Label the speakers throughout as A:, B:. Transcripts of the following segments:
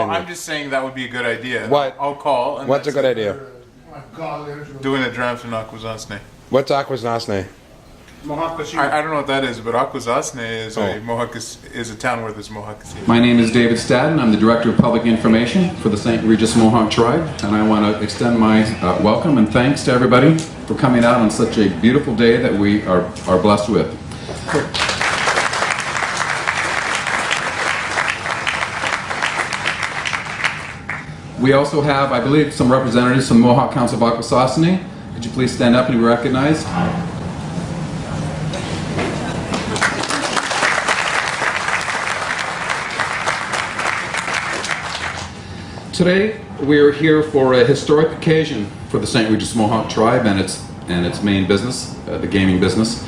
A: I'm just saying that would be a good idea.
B: What?
A: I'll call. And
B: What's a good idea?
A: Doing a draft in Akwesasne.
B: What's Akwesasne?
C: Mohawk Casino.
A: I don't know what that is, but Akwesasne is is a town where there's Mohawk Casino.
D: My name is David Stadden. I'm the Director of Public Information for the St. Regis Mohawk Tribe, and I want to extend my welcome and thanks to everybody for coming out on such a beautiful day that we are blessed with. We also have, I believe, some representatives from the Mohawk Council of Akwesasne. Could you please stand up and be recognized? Today, we are here for a historic occasion for the St. Regis Mohawk Tribe and its main business, the gaming business,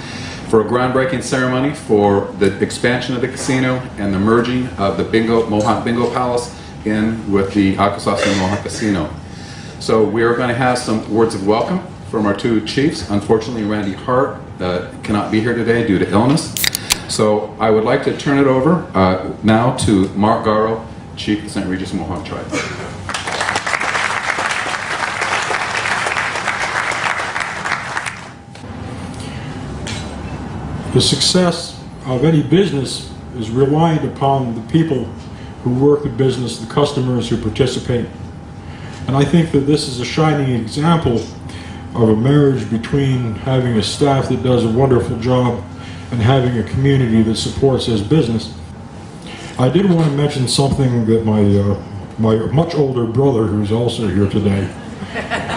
D: for a groundbreaking ceremony for the expansion of the casino and the merging of the Mohawk Bingo Palace in with the Akwesasne Mohawk Casino. So we are going to have some words of welcome from our two chiefs. Unfortunately, Randy Hart cannot be here today due to illness. So I would like to turn it over now to Mark Garrow, Chief of the St. Regis Mohawk Tribe.
E: The success of any business is reliant upon the people who work the business, the customers who participate. And I think that this is a shining example of a marriage between having a staff that does a wonderful job and having a community that supports this business. I did want to mention something that my much older brother, who's also here today,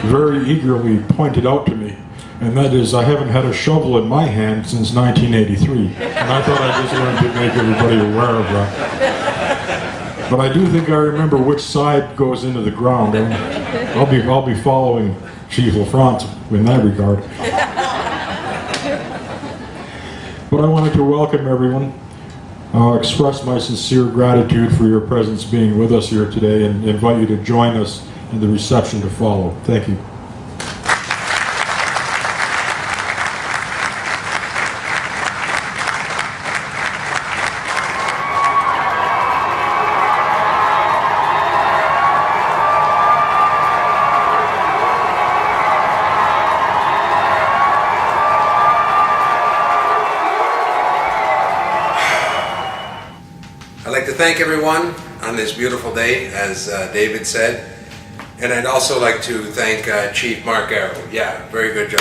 E: very eagerly pointed out to me, and that is I haven't had a shovel in my hand since 1983, and I thought I just wanted to make everybody aware of that. But I do think I remember which side goes into the ground, and I'll be following Chief LaFrance in that regard. But I wanted to welcome everyone. Express my sincere gratitude for your presence being with us here today and invite you to join us in the reception to follow. Thank you.
F: I'd like to thank everyone on this beautiful day, as David said, and I'd also like to thank Chief Mark Garrow. Yeah, very good job.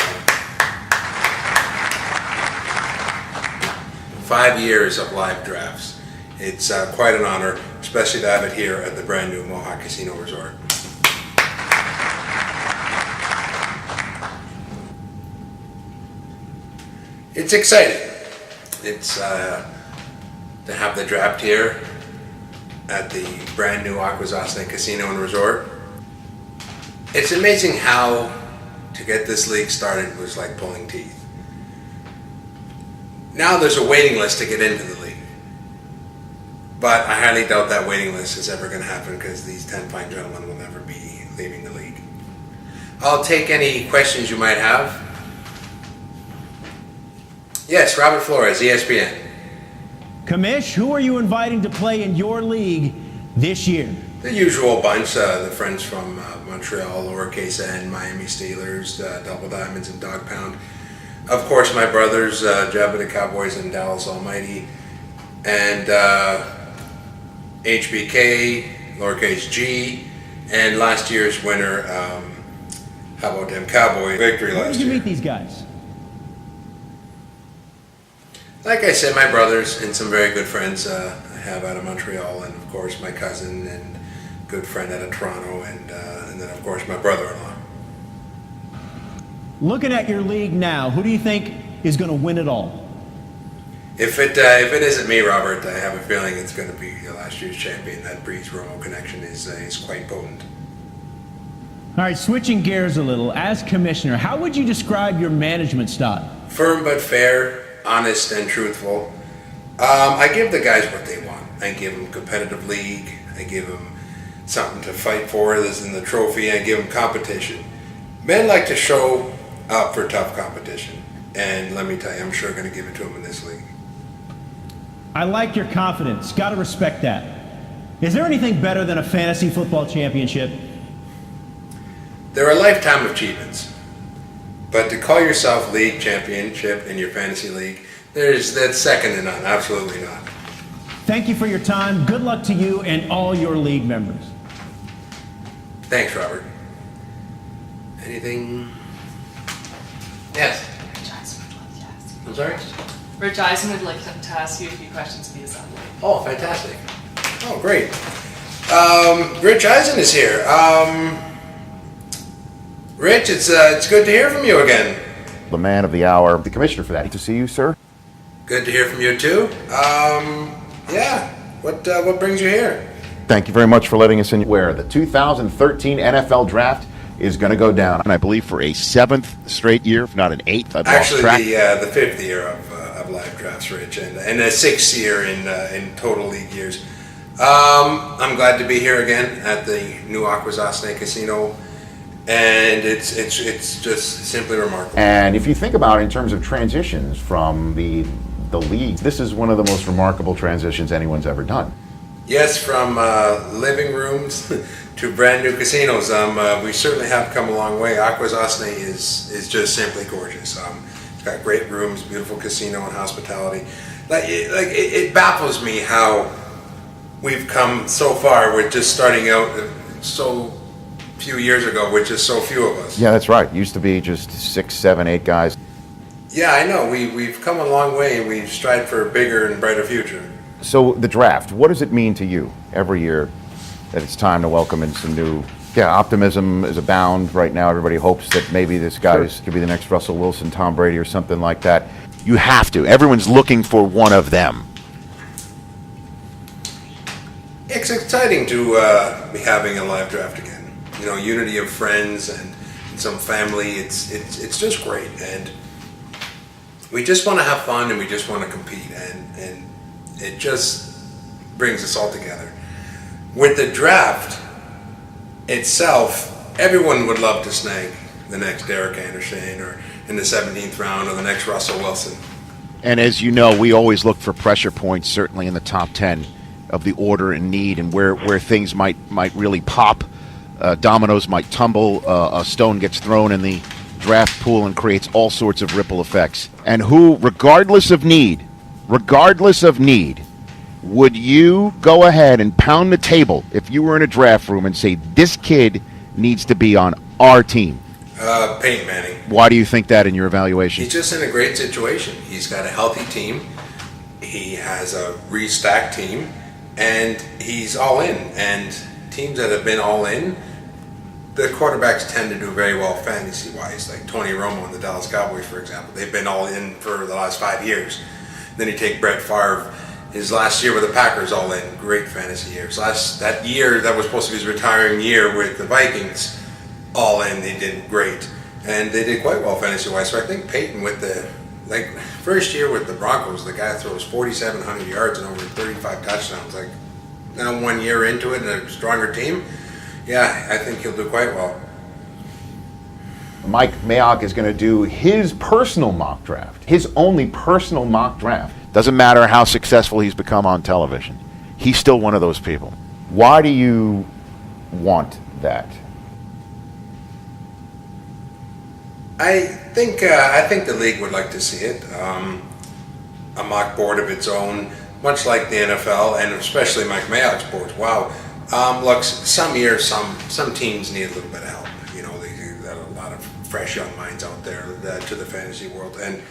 F: 5 years of live drafts. It's quite an honor, especially to have it here at the brand new Mohawk Casino Resort. It's exciting. It's to have the draft here at the brand new Akwesasne Casino and Resort. It's amazing how to get this league started was like pulling teeth. Now there's a waiting list to get into the league. But I highly doubt that waiting list is ever going to happen because these 10 fine gentlemen will never be leaving the league. I'll take any questions you might have. Yes, Robert Flores, ESPN.
G: Commish, who are you inviting to play in your league this year?
F: The usual bunch, the friends from Montreal, lowercase n, Miami Steelers, Double Diamonds and Dog Pound. Of course, my brothers, Jabba the Cowboys and Dallas Almighty. And HBK, lowercase g. And last year's winner, how about them Cowboys? Victory last year.
G: Where did you meet these guys?
F: Like I said, my brothers and some very good friends I have out of Montreal, and of course my cousin and good friend out of Toronto, and then of course my brother-in-law.
G: Looking at your league now, who do you think is going to win it all?
F: If it isn't me, Robert, I have a feeling it's going to be last year's champion. That Breeze-Romo connection is quite potent.
G: All right, switching gears a little, as commissioner, how would you describe your management style?
F: Firm but fair, honest and truthful. I give the guys what they want. I give them competitive league. I give them something to fight for, as in the trophy. I give them competition. Men like to show up for tough competition, and let me tell you, I'm sure going to give it to them in this league.
G: I like your confidence. Got to respect that. Is there anything better than a fantasy football championship?
F: There are lifetime achievements. But to call yourself league championship in your fantasy league, that's second to none. Absolutely not.
G: Thank you for your time. Good luck to you and all your league members.
F: Thanks, Robert. Anything? Yes.
B: Rich Eisen would like to ask you.
F: I'm sorry?
B: Rich Eisen would like to ask you a few questions via satellite.
F: Oh, fantastic. Oh, great. Rich Eisen is here. Rich, it's good to hear from you again.
C: The man of the hour, the commissioner for that. Good to see you, sir.
F: Good to hear from you too. Yeah. What brings you here?
C: Thank you very much for letting us in. Where the 2013 NFL Draft is going to go down, and I believe for a 7th straight year, if not an 8th. I've
F: Actually,
C: lost track.
F: the 5th year of live drafts, Rich, and the 6th year in total league years. I'm glad to be here again at the new Akwesasne Casino, and it's just simply remarkable.
C: And if you think about it in terms of transitions from the league, this is one of the most remarkable transitions anyone's ever done.
F: Yes, from living rooms to brand new casinos, we certainly have come a long way. Akwesasne is just simply gorgeous. It's got great rooms, beautiful casino and hospitality. It baffles me how we've come so far with just starting out so few years ago with just so few of us.
C: Yeah, that's right. Used to be just 6, 7, 8 guys.
F: Yeah, I know. We've come a long way, and we've strived for a bigger and brighter future.
C: So the draft, what does it mean to you every year that it's time to welcome in some new? Yeah, optimism is abound right now. Everybody hopes that maybe this guy could be the next Russell Wilson, Tom Brady, or something like that. You have to. Everyone's looking for one of them.
F: It's exciting to be having a live draft again. You know, unity of friends and some family. It's just great, and we just want to have fun, and we just want to compete, and it just brings us all together. With the draft itself, everyone would love to snag the next Derek Anderson, or in the 17th round, or the next Russell Wilson.
C: And as you know, we always look for pressure points, certainly in the top 10 of the order and need, and where things might really pop. Dominoes might tumble, a stone gets thrown in the draft pool and creates all sorts of ripple effects. And who, regardless of need, would you go ahead and pound the table if you were in a draft room and say, this kid needs to be on our team?
F: Peyton Manning.
C: Why do you think that in your evaluation?
F: He's just in a great situation. He's got a healthy team. He has a restacked team, and he's all in. And teams that have been all in, the quarterbacks tend to do very well fantasy-wise, like Tony Romo and the Dallas Cowboys, for example. They've been all in for the last 5 years. Then you take Brett Favre, his last year with the Packers, all in, great fantasy years. That year that was supposed to be his retiring year with the Vikings, all in, they did great. And they did quite well fantasy-wise. So I think Peyton, with the first year with the Broncos, the guy throws 4,700 yards and over 35 touchdowns. Now 1 year into it and a stronger team, yeah, I think he'll do quite well.
C: Mike Mayock is going to do his personal mock draft, his only personal mock draft. Doesn't matter how successful he's become on television. He's still one of those people. Why do you want that?
F: I think the league would like to see it. A mock board of its own, much like the NFL, and especially Mike Mayock's boards. Wow. Look, some years, some teams need a little bit of help. You know, they've got a lot of fresh young minds out there to the fantasy world. And,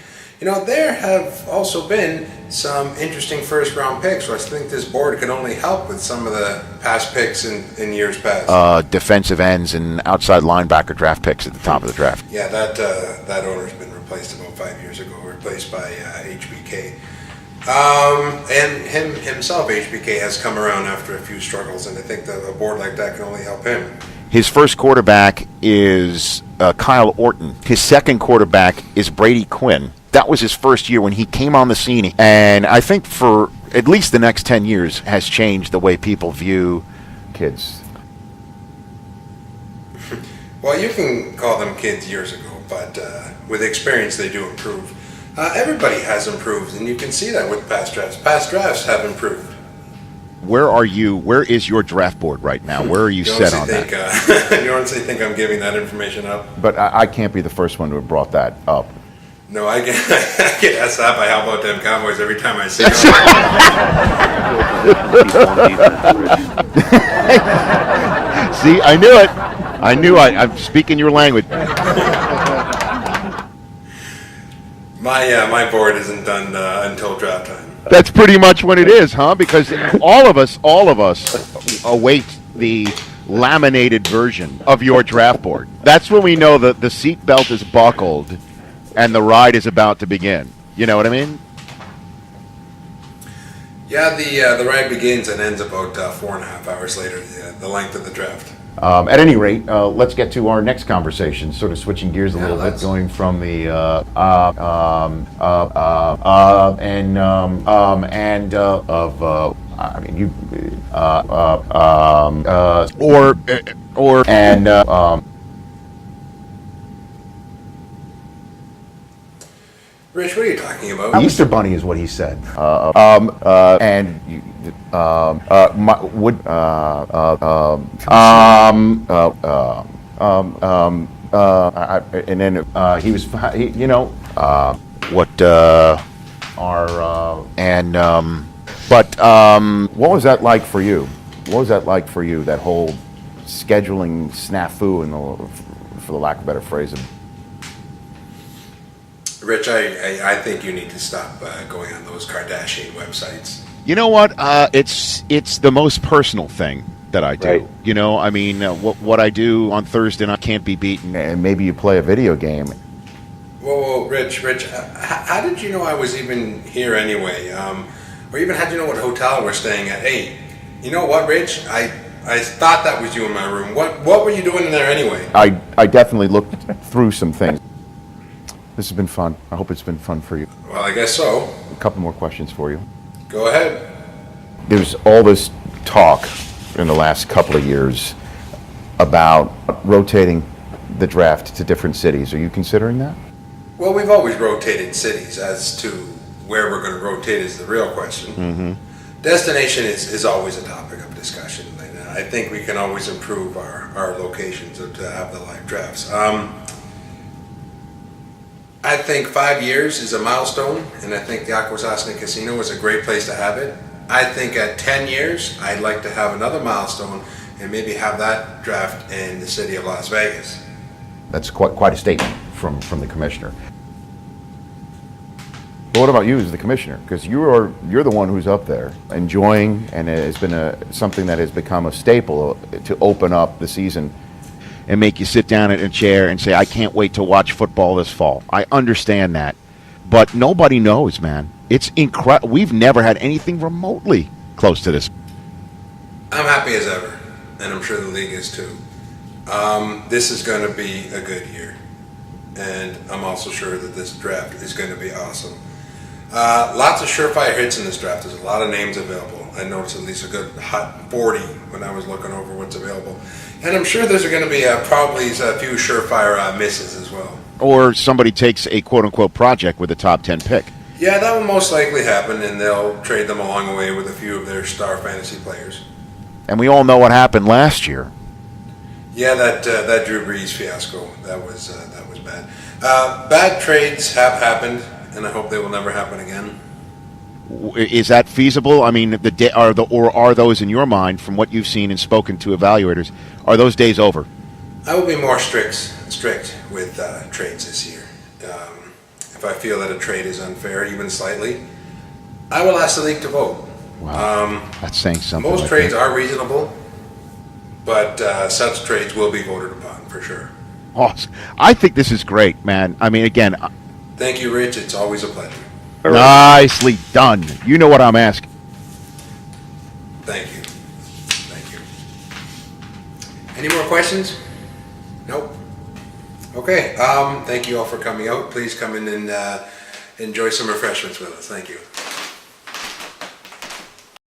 F: you know, there have also been some interesting first-round picks. So I think this board could only help with some of the past picks in years past.
C: Defensive ends and outside linebacker draft picks at the top of the draft.
F: Yeah, that owner's been replaced about 5 years ago, replaced by HBK. And himself, HBK, has come around after a few struggles, and I think that a board like that can only help him.
C: His first quarterback is Kyle Orton. His second quarterback is Brady Quinn. That was his first year when he came on the scene, and I think for at least the next 10 years has changed the way people view kids.
F: Well, you can call them kids years ago, but with experience they do improve. Everybody has improved, and you can see that with past drafts. Past drafts have improved.
C: Where are you? Where is your draft board right now? Where are you set on that?
F: You honestly think I'm giving that information up?
C: But I can't be the first one to have brought that up.
F: No, I get asked that by How About Them Cowboys every time I see them.
C: See, I knew it. I knew I'm speaking your language.
F: My board isn't done until draft time.
C: That's pretty much what it is, huh? Because all of us await the laminated version of your draft board. That's when we know that the seat belt is buckled and the ride is about to begin. You know what I mean?
F: Yeah, the ride begins and ends about 4.5 hours later, the length of the draft.
C: At any rate, let's get to our next conversation. Sort of switching gears a little bit, going from the
F: Rich, what are you talking about?
C: The Easter Bunny is what he said. What was that like for you? What was that like for you? That whole scheduling snafu, for the lack of a better phrase.
F: Rich, I think you need to stop going on those Kardashian websites.
C: You know what? It's the most personal thing that I do. Right. You know, I mean, what I do on Thursday night can't be beaten. And maybe you play a video game.
F: Whoa, Rich, how did you know I was even here anyway? Or even how'd you know what hotel we're staying at? Hey, you know what, Rich? I thought that was you in my room. What were you doing in there anyway?
C: I definitely looked through some things. This has been fun. I hope it's been fun for you.
F: Well, I guess so.
C: A couple more questions for you.
F: Go ahead.
C: There's all this talk in the last couple of years about rotating the draft to different cities. Are you considering that?
F: Well, we've always rotated cities. As to where we're going to rotate is the real question. Mm-hmm. Destination is always a topic of discussion. And I think we can always improve our locations to have the live drafts. I think 5 years is a milestone, and I think the Akwesasne Casino is a great place to have it. I think at 10 years, I'd like to have another milestone and maybe have that draft in the city of Las Vegas.
C: That's quite a statement from the commissioner. But what about you as the commissioner? Because you're the one who's up there enjoying, and it has been something that has become a staple to open up the season and make you sit down in a chair and say, I can't wait to watch football this fall. I understand that. But nobody knows, man. It's incredible. We've never had anything remotely close to this.
F: I'm happy as ever, and I'm sure the league is too. This is going to be a good year, and I'm also sure that this draft is going to be awesome. Lots of surefire hits in this draft. There's a lot of names available. I noticed at least a good hot 40 when I was looking over what's available. And I'm sure there's going to be probably a few surefire misses as well.
C: Or somebody takes a quote-unquote project with a top 10 pick.
F: Yeah, that will most likely happen, and they'll trade them along the way with a few of their star fantasy players.
C: And we all know what happened last year.
F: Yeah, that Drew Brees fiasco, that was bad. Bad trades have happened, and I hope they will never happen again.
C: Is that feasible? I mean, are those in your mind, from what you've seen and spoken to evaluators, are those days over?
F: I will be more strict with trades this year. If I feel that a trade is unfair, even slightly, I will ask the league to vote.
C: Wow, that's saying something.
F: Most trades are reasonable, but such trades will be voted upon for sure.
C: Awesome. I think this is great, man. I mean, again.
F: Thank you, Rich. It's always a pleasure.
C: Nicely done. You know what I'm asking.
F: Thank you. Any more questions? Nope. Okay. Thank you all for coming out. Please come in and enjoy some refreshments with us. Thank you.